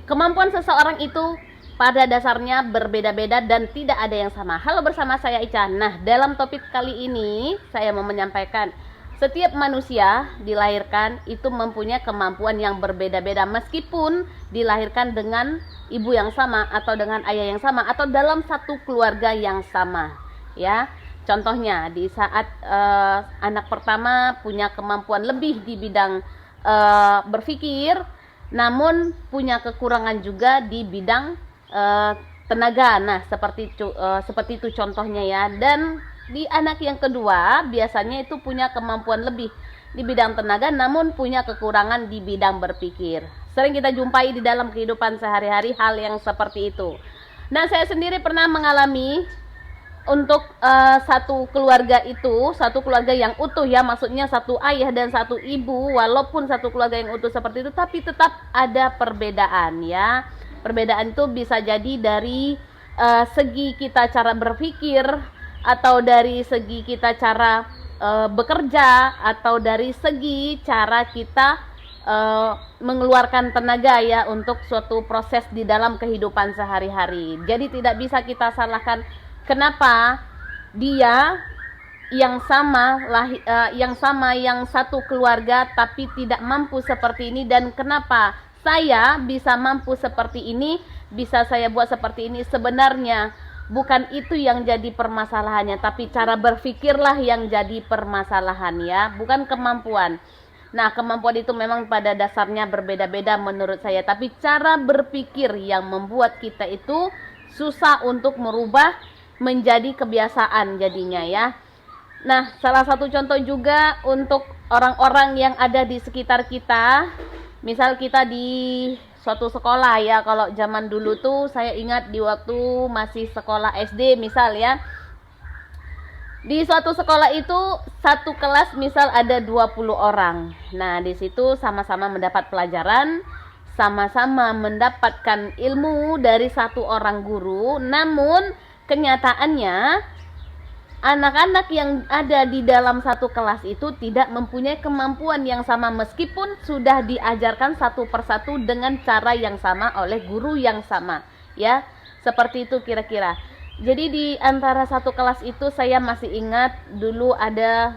Kemampuan seseorang itu pada dasarnya berbeda-beda dan tidak ada yang sama. Halo, bersama saya Ica. Nah, dalam topik kali ini saya mau menyampaikan setiap manusia dilahirkan itu mempunyai kemampuan yang berbeda-beda, meskipun dilahirkan dengan ibu yang sama atau dengan ayah yang sama atau dalam satu keluarga yang sama, ya. Contohnya di saat anak pertama punya kemampuan lebih di bidang berpikir, namun punya kekurangan juga di bidang tenaga. Nah, seperti itu contohnya ya. Dan di anak yang kedua biasanya itu punya kemampuan lebih di bidang tenaga, namun punya kekurangan di bidang berpikir. Sering kita jumpai di dalam kehidupan sehari-hari hal yang seperti itu. Nah, saya sendiri pernah mengalami untuk satu keluarga yang utuh ya, maksudnya satu ayah dan satu ibu, walaupun satu keluarga yang utuh seperti itu, tapi tetap ada perbedaan ya. Perbedaan itu bisa jadi dari segi kita cara berpikir, atau dari segi kita cara bekerja, atau dari segi cara kita mengeluarkan tenaga ya untuk suatu proses di dalam kehidupan sehari-hari. Jadi tidak bisa kita salahkan kenapa dia yang satu keluarga tapi tidak mampu seperti ini, dan kenapa saya bisa mampu seperti ini, bisa saya buat seperti ini. Sebenarnya bukan itu yang jadi permasalahannya, tapi cara berpikirlah yang jadi permasalahan ya, bukan kemampuan. Nah, kemampuan itu memang pada dasarnya berbeda-beda menurut saya, tapi cara berpikir yang membuat kita itu susah untuk merubah menjadi kebiasaan jadinya ya. Nah, salah satu contoh juga untuk orang-orang yang ada di sekitar kita. Misal kita di suatu sekolah ya, kalau zaman dulu tuh saya ingat di waktu masih sekolah SD misal ya. Di suatu sekolah itu satu kelas misal ada 20 orang. Nah, di situ sama-sama mendapat pelajaran, sama-sama mendapatkan ilmu dari satu orang guru, namun kenyataannya anak-anak yang ada di dalam satu kelas itu tidak mempunyai kemampuan yang sama, meskipun sudah diajarkan satu persatu dengan cara yang sama oleh guru yang sama ya. Seperti itu kira-kira. Jadi di antara satu kelas itu saya masih ingat dulu ada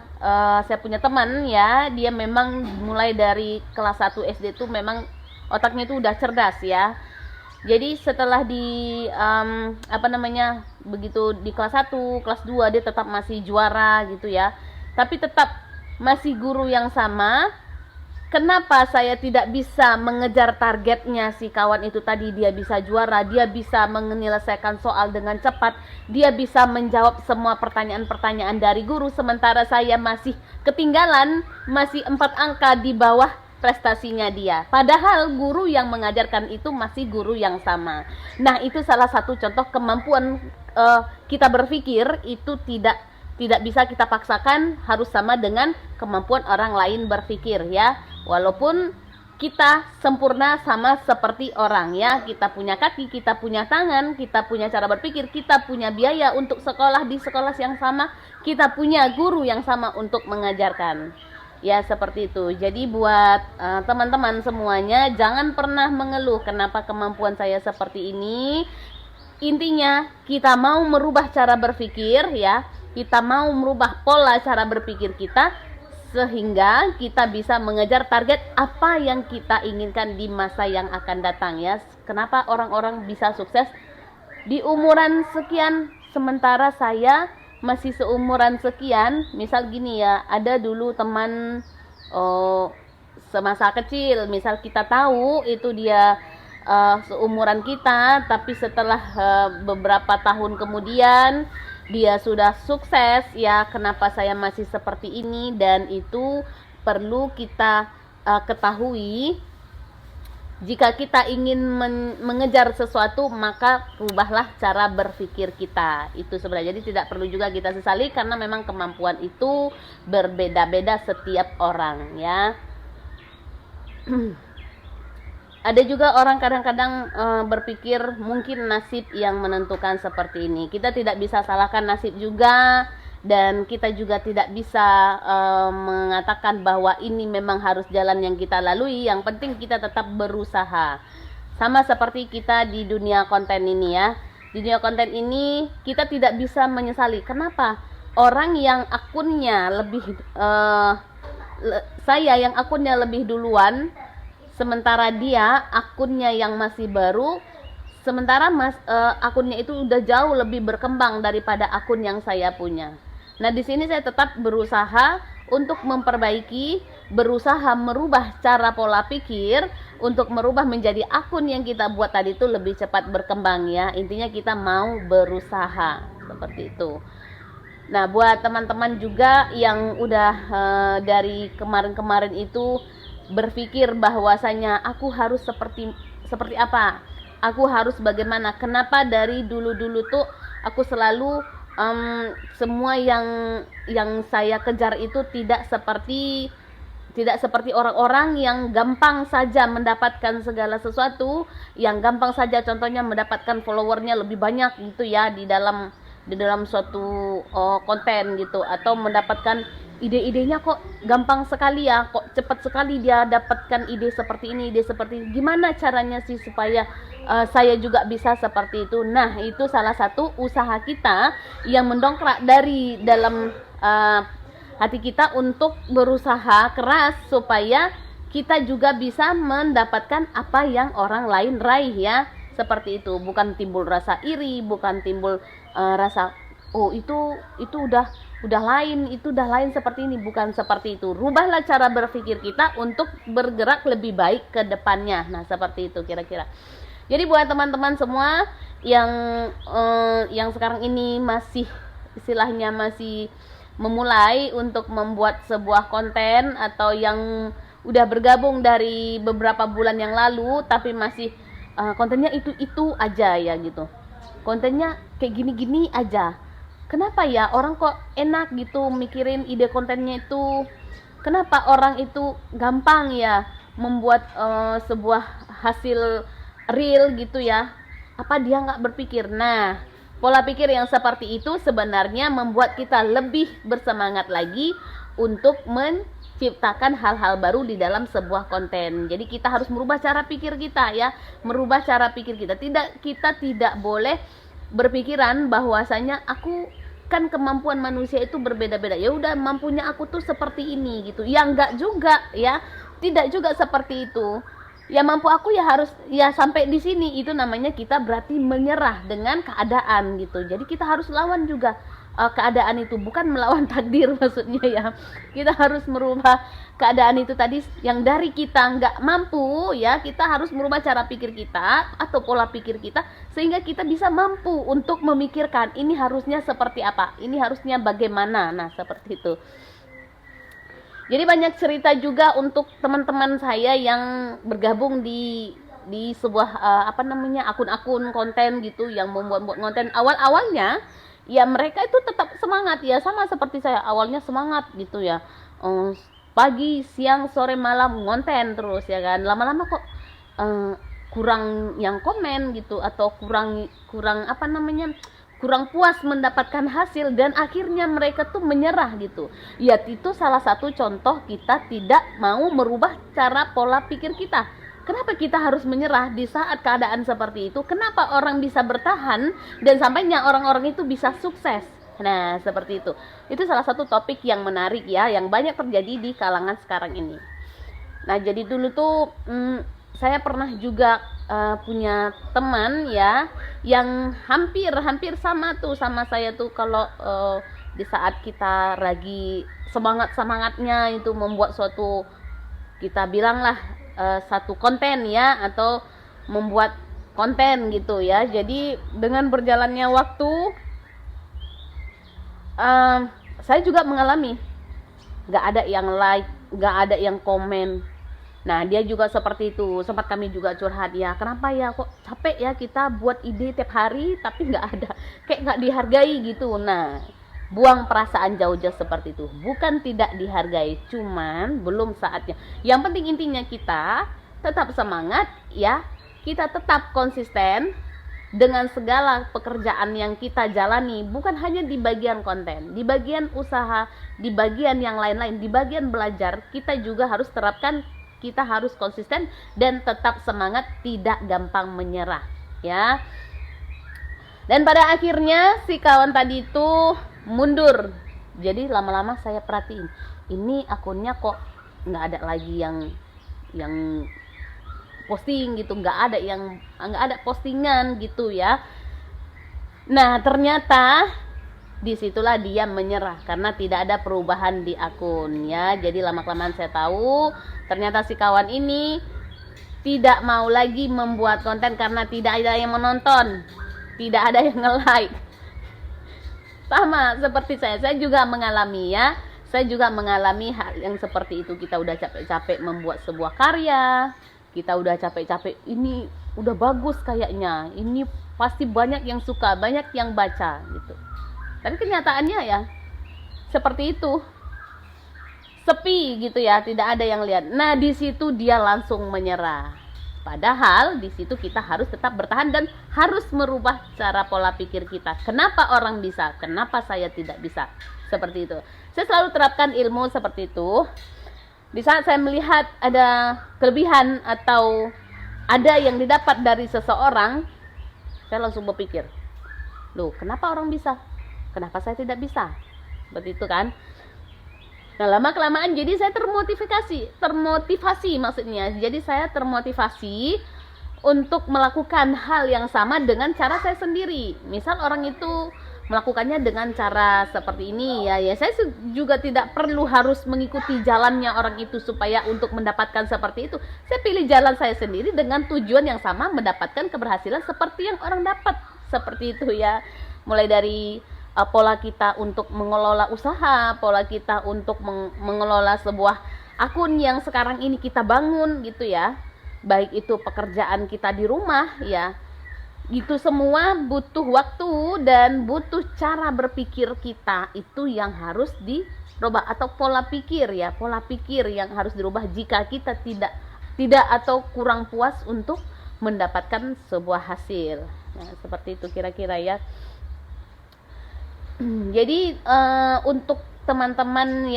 saya punya teman ya, dia memang mulai dari kelas 1 SD itu memang otaknya itu udah cerdas ya. Jadi setelah begitu di kelas 1, kelas 2 dia tetap masih juara gitu ya. Tapi tetap masih guru yang sama. Kenapa saya tidak bisa mengejar targetnya si kawan itu tadi? Dia bisa juara, dia bisa menyelesaikan soal dengan cepat, dia bisa menjawab semua pertanyaan-pertanyaan dari guru, sementara saya masih ketinggalan, masih 4 angka di bawah prestasinya dia. Padahal guru yang mengajarkan itu masih guru yang sama. Nah, itu salah satu contoh kemampuan kita berpikir itu tidak bisa kita paksakan harus sama dengan kemampuan orang lain berpikir ya. Walaupun kita sempurna sama seperti orang ya, kita punya kaki, kita punya tangan, kita punya cara berpikir, kita punya biaya untuk sekolah di sekolah yang sama, kita punya guru yang sama untuk mengajarkan. Ya, seperti itu. Jadi buat teman-teman semuanya, jangan pernah mengeluh kenapa kemampuan saya seperti ini. Intinya kita mau merubah cara berpikir ya, kita mau merubah pola cara berpikir kita, sehingga kita bisa mengejar target apa yang kita inginkan di masa yang akan datang ya. Kenapa orang-orang bisa sukses di umuran sekian, sementara saya masih seumuran sekian. Misal gini ya, ada dulu teman semasa kecil, misal kita tahu itu dia seumuran kita, tapi setelah beberapa tahun kemudian dia sudah sukses ya. Kenapa saya masih seperti ini? Dan itu perlu kita ketahui. Jika kita ingin mengejar sesuatu, maka rubahlah cara berpikir kita. Itu sebenarnya. Jadi tidak perlu juga kita sesali, karena memang kemampuan itu berbeda-beda setiap orang ya. Ada juga orang kadang-kadang berpikir mungkin nasib yang menentukan seperti ini. Kita tidak bisa salahkan nasib juga, dan kita juga tidak bisa mengatakan bahwa ini memang harus jalan yang kita lalui. Yang penting kita tetap berusaha. Sama seperti kita di dunia konten ini ya. Di dunia konten ini kita tidak bisa menyesali. Kenapa? Orang yang akunnya lebih saya yang akunnya lebih duluan, sementara dia akunnya yang masih baru, sementara akunnya itu udah jauh lebih berkembang daripada akun yang saya punya. Nah, di sini saya tetap berusaha untuk memperbaiki, berusaha merubah cara pola pikir untuk merubah menjadi akun yang kita buat tadi itu lebih cepat berkembang ya. Intinya kita mau berusaha seperti itu. Nah, buat teman-teman juga yang udah dari kemarin-kemarin itu berpikir bahwasanya aku harus seperti apa? Aku harus bagaimana? Kenapa dari dulu-dulu tuh aku selalu semua yang saya kejar itu tidak seperti orang-orang yang gampang saja mendapatkan segala sesuatu, yang gampang saja contohnya mendapatkan followernya lebih banyak gitu ya di dalam suatu konten gitu, atau mendapatkan ide-idenya kok gampang sekali ya, kok cepat sekali dia dapatkan ide seperti ini, ide seperti ini. Gimana caranya sih supaya saya juga bisa seperti itu? Nah, itu salah satu usaha kita yang mendongkrak dari dalam hati kita untuk berusaha keras supaya kita juga bisa mendapatkan apa yang orang lain raih ya. Seperti itu, bukan timbul rasa iri, bukan timbul rasa oh itu udah lain, itu udah lain seperti ini, bukan seperti itu. Rubahlah cara berpikir kita untuk bergerak lebih baik ke depannya. Nah, seperti itu kira-kira. Jadi buat teman-teman semua yang sekarang ini masih istilahnya masih memulai untuk membuat sebuah konten, atau yang udah bergabung dari beberapa bulan yang lalu tapi masih kontennya itu aja ya gitu, kontennya kayak gini-gini aja. Kenapa ya orang kok enak gitu mikirin ide kontennya itu? Kenapa orang itu gampang ya membuat sebuah hasil real gitu ya? Apa dia nggak berpikir? Nah, pola pikir yang seperti itu sebenarnya membuat kita lebih bersemangat lagi untuk menciptakan hal-hal baru di dalam sebuah konten. Jadi kita harus merubah cara pikir kita ya, merubah cara pikir kita. Kita tidak boleh berpikiran bahwasanya aku kan kemampuan manusia itu berbeda-beda. Ya udah, mampunya aku tuh seperti ini gitu. Ya enggak juga ya. Tidak juga seperti itu. Ya mampu aku ya harus ya sampai di sini. Itu namanya kita berarti menyerah dengan keadaan gitu. Jadi kita harus lawan juga keadaan itu, bukan melawan takdir maksudnya ya. Kita harus merubah keadaan itu tadi yang dari kita nggak mampu ya, kita harus merubah cara pikir kita atau pola pikir kita sehingga kita bisa mampu untuk memikirkan ini harusnya seperti apa, ini harusnya bagaimana. Nah, seperti itu. Jadi banyak cerita juga untuk teman-teman saya yang bergabung di sebuah akun-akun konten gitu, yang membuat konten. Awalnya ya mereka itu tetap semangat ya, sama seperti saya, awalnya semangat gitu ya, pagi, siang, sore, malam ngonten terus ya kan. Lama-lama kok kurang yang komen gitu, atau kurang puas mendapatkan hasil, dan akhirnya mereka tuh menyerah gitu ya. Itu salah satu contoh kita tidak mau merubah cara pola pikir kita. Kenapa kita harus menyerah di saat keadaan seperti itu? Kenapa orang bisa bertahan dan sampainya orang-orang itu bisa sukses? Nah, seperti itu. Itu salah satu topik yang menarik ya, yang banyak terjadi di kalangan sekarang ini. Nah, jadi dulu tuh saya pernah juga punya teman ya, yang hampir sama tuh sama saya tuh, kalau di saat kita lagi semangatnya itu membuat suatu, kita bilanglah satu konten ya, atau membuat konten gitu ya. Jadi dengan berjalannya waktu saya juga mengalami nggak ada yang like, nggak ada yang komen. Nah, dia juga seperti itu. Sempat kami juga curhat ya, kenapa ya kok capek ya kita buat ide tiap hari tapi nggak ada, kayak nggak dihargai gitu. Nah, buang perasaan jauh-jauh seperti itu. Bukan tidak dihargai, cuman belum saatnya. Yang penting intinya kita tetap semangat ya, kita tetap konsisten dengan segala pekerjaan yang kita jalani, bukan hanya di bagian konten, di bagian usaha, di bagian yang lain-lain, di bagian belajar, kita juga harus terapkan kita harus konsisten dan tetap semangat, tidak gampang menyerah ya. Dan pada akhirnya si kawan tadi itu mundur. Jadi lama-lama saya perhatiin, ini akunnya kok nggak ada lagi yang posting gitu, nggak ada postingan gitu ya. Nah ternyata disitulah dia menyerah karena tidak ada perubahan di akun ya. Jadi lama-kelamaan saya tahu ternyata si kawan ini tidak mau lagi membuat konten karena tidak ada yang menonton, tidak ada yang nge-like. Sama seperti saya juga mengalami ya. Saya juga mengalami hal yang seperti itu. Kita udah capek-capek membuat sebuah karya, kita udah capek-capek, ini udah bagus kayaknya, ini pasti banyak yang suka, banyak yang baca gitu. Tapi kenyataannya ya seperti itu, sepi gitu ya, tidak ada yang lihat. Nah di situ dia langsung menyerah. Padahal di situ kita harus tetap bertahan dan harus merubah cara pola pikir kita. Kenapa orang bisa? Kenapa saya tidak bisa? Seperti itu. Saya selalu terapkan ilmu seperti itu. Di saat saya melihat ada kelebihan atau ada yang didapat dari seseorang, saya langsung berpikir, loh kenapa orang bisa? Kenapa saya tidak bisa? Seperti itu kan. Nah lama-kelamaan jadi saya termotivasi maksudnya. Jadi saya termotivasi untuk melakukan hal yang sama dengan cara saya sendiri. Misal orang itu melakukannya dengan cara seperti ini ya saya juga tidak perlu harus mengikuti jalannya orang itu supaya untuk mendapatkan seperti itu. Saya pilih jalan saya sendiri dengan tujuan yang sama, mendapatkan keberhasilan seperti yang orang dapat. Seperti itu ya. Mulai dari pola kita untuk mengelola usaha, pola kita untuk mengelola sebuah akun yang sekarang ini kita bangun gitu ya. Baik itu pekerjaan kita di rumah ya. Itu semua butuh waktu dan butuh cara berpikir kita itu yang harus dirubah, atau pola pikir ya, pola pikir yang harus dirubah jika kita tidak atau kurang puas untuk mendapatkan sebuah hasil. Nah, seperti itu kira-kira ya. Jadi untuk teman-teman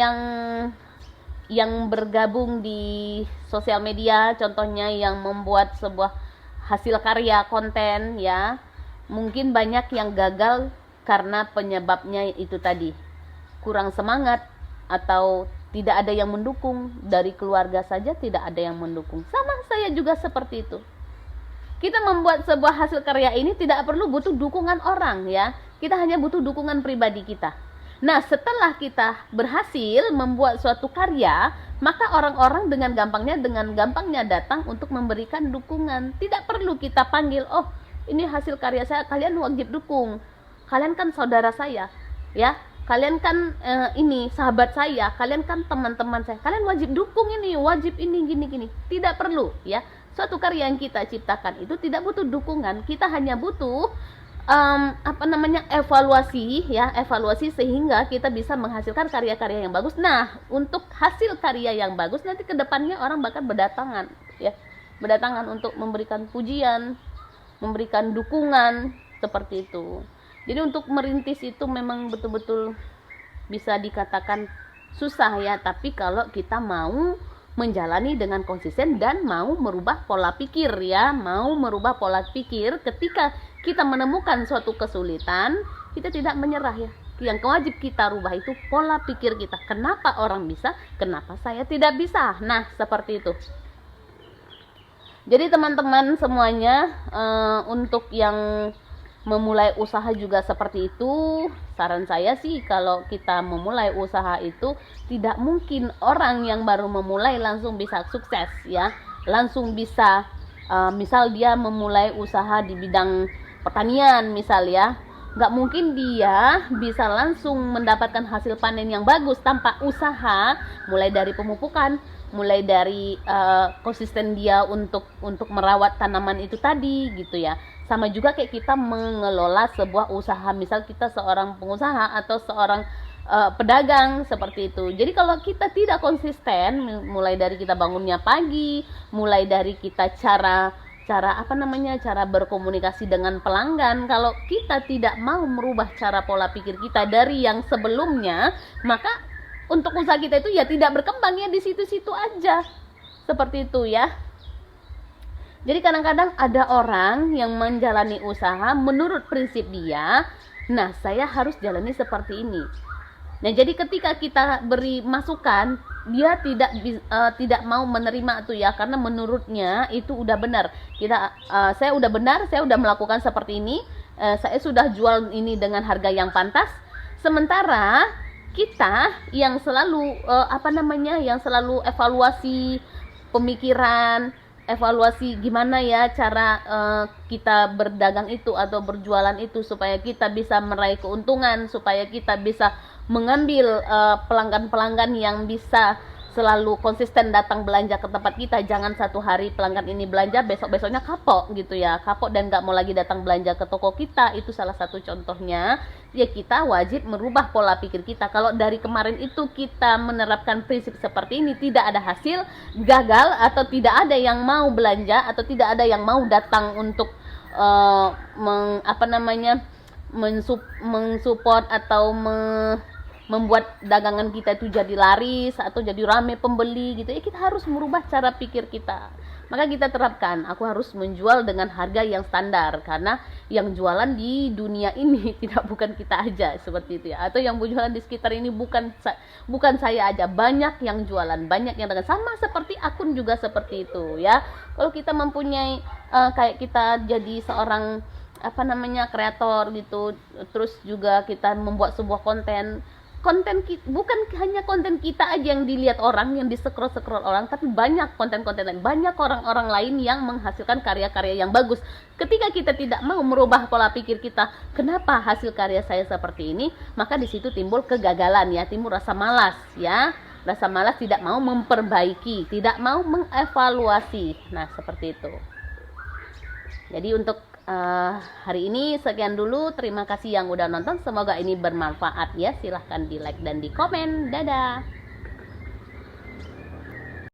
yang bergabung di sosial media, contohnya yang membuat sebuah hasil karya konten ya, mungkin banyak yang gagal karena penyebabnya itu tadi, kurang semangat atau tidak ada yang mendukung. Dari keluarga saja tidak ada yang mendukung. Sama saya juga seperti itu. Kita membuat sebuah hasil karya ini tidak perlu butuh dukungan orang ya. Kita hanya butuh dukungan pribadi kita. Nah, setelah kita berhasil membuat suatu karya, maka orang-orang dengan gampangnya datang untuk memberikan dukungan. Tidak perlu kita panggil, oh ini hasil karya saya, kalian wajib dukung. Kalian kan saudara saya, ya. Kalian kan ini sahabat saya, kalian kan teman-teman saya. Kalian wajib dukung ini, wajib ini, gini-gini. Tidak perlu, ya. Suatu karya yang kita ciptakan itu tidak butuh dukungan. Kita hanya butuh evaluasi sehingga kita bisa menghasilkan karya-karya yang bagus. Nah, untuk hasil karya yang bagus nanti kedepannya orang bakal berdatangan untuk memberikan pujian, memberikan dukungan seperti itu. Jadi untuk merintis itu memang betul-betul bisa dikatakan susah ya, tapi kalau kita mau menjalani dengan konsisten dan mau merubah pola pikir ya, mau merubah pola pikir. Ketika kita menemukan suatu kesulitan, kita tidak menyerah ya. Yang wajib kita rubah itu pola pikir kita. Kenapa orang bisa, kenapa saya tidak bisa? Nah, seperti itu. Jadi teman-teman semuanya, untuk yang memulai usaha juga seperti itu. Saran saya sih, kalau kita memulai usaha itu tidak mungkin orang yang baru memulai langsung bisa sukses ya, langsung bisa misal dia memulai usaha di bidang pertanian misal ya, nggak mungkin dia bisa langsung mendapatkan hasil panen yang bagus tanpa usaha, mulai dari pemupukan, mulai dari konsisten dia untuk merawat tanaman itu tadi gitu ya. Sama juga kayak kita mengelola sebuah usaha, misal kita seorang pengusaha atau seorang pedagang seperti itu. Jadi kalau kita tidak konsisten, mulai dari kita bangunnya pagi, mulai dari kita cara berkomunikasi dengan pelanggan, kalau kita tidak mau merubah cara pola pikir kita dari yang sebelumnya, maka untuk usaha kita itu ya tidak berkembang ya, di situ-situ aja. Seperti itu ya. Jadi kadang-kadang ada orang yang menjalani usaha menurut prinsip dia, nah saya harus jalani seperti ini. Nah jadi ketika kita beri masukan, dia tidak mau menerima tuh ya, karena menurutnya itu udah benar. Saya udah benar, saya udah melakukan seperti ini, saya sudah jual ini dengan harga yang pantas. Sementara kita yang selalu yang selalu evaluasi pemikiran, evaluasi gimana ya cara kita berdagang itu atau berjualan itu supaya kita bisa meraih keuntungan, supaya kita bisa mengambil pelanggan-pelanggan yang bisa selalu konsisten datang belanja ke tempat kita. Jangan satu hari pelanggan ini belanja, besok-besoknya kapok gitu ya, kapok dan gak mau lagi datang belanja ke toko kita. Itu salah satu contohnya. Ya kita wajib merubah pola pikir kita. Kalau dari kemarin itu kita menerapkan prinsip seperti ini, tidak ada hasil, gagal, atau tidak ada yang mau belanja, atau tidak ada yang mau datang untuk mensupport atau membuat dagangan kita itu jadi laris atau jadi rame pembeli gitu ya, kita harus merubah cara pikir kita. Maka kita terapkan, aku harus menjual dengan harga yang standar, karena yang jualan di dunia ini bukan kita aja, seperti itu ya. Atau yang berjualan di sekitar ini bukan saya aja, banyak yang jualan, banyak yang dagang. Sama seperti akun juga seperti itu ya. Kalau kita mempunyai kayak kita jadi seorang kreator gitu, terus juga kita membuat sebuah konten bukan hanya konten kita aja yang dilihat orang, yang di-scroll orang, tapi banyak konten-konten lain, banyak orang-orang lain yang menghasilkan karya-karya yang bagus. Ketika kita tidak mau merubah pola pikir kita, kenapa hasil karya saya seperti ini, maka di situ timbul kegagalan ya, timbul rasa malas ya, rasa malas, tidak mau memperbaiki, tidak mau mengevaluasi. Nah seperti itu. Jadi untuk hari ini sekian dulu. Terima kasih yang udah nonton. Semoga ini bermanfaat ya. Silahkan di like dan di komen. Dadah.